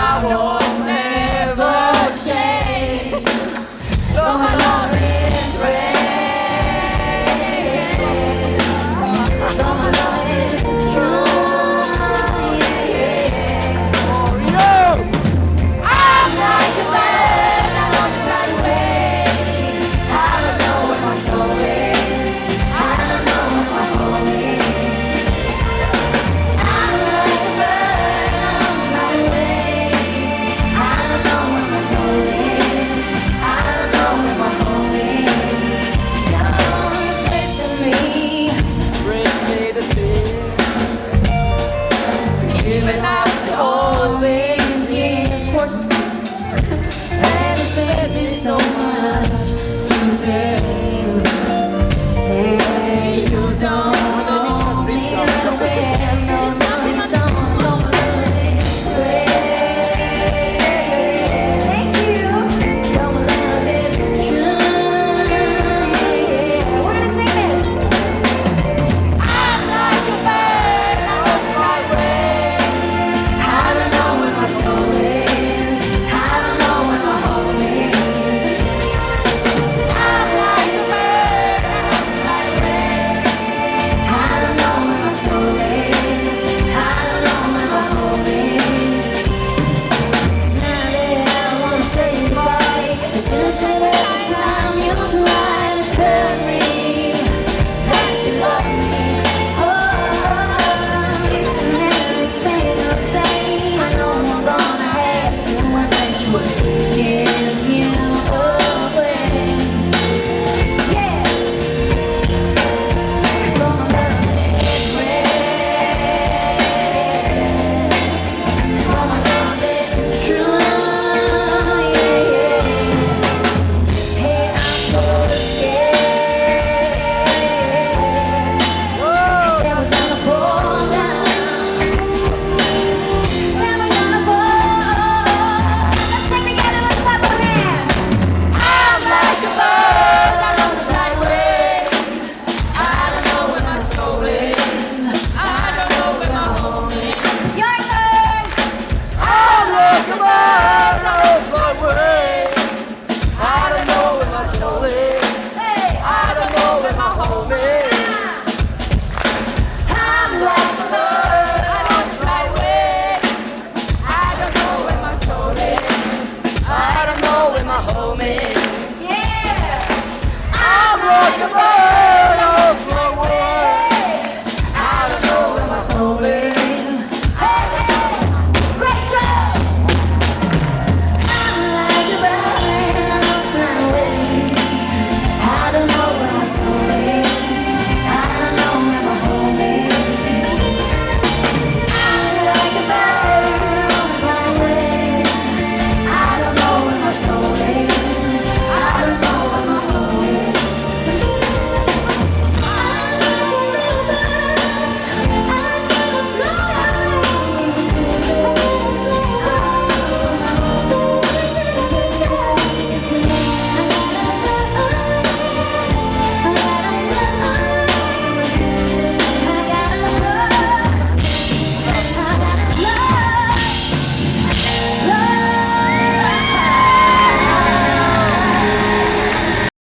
I won't never change. Though my love is red, though my love is true. I'm like a bird, I love to fly away. I don't know where my soul is. I don't know where my home is. I'm like a bird, I love to fly away. I don't know where my soul is. I don't know where my home is. You're with me, brings me to tears. even after all these years. And it says me so much to tell you.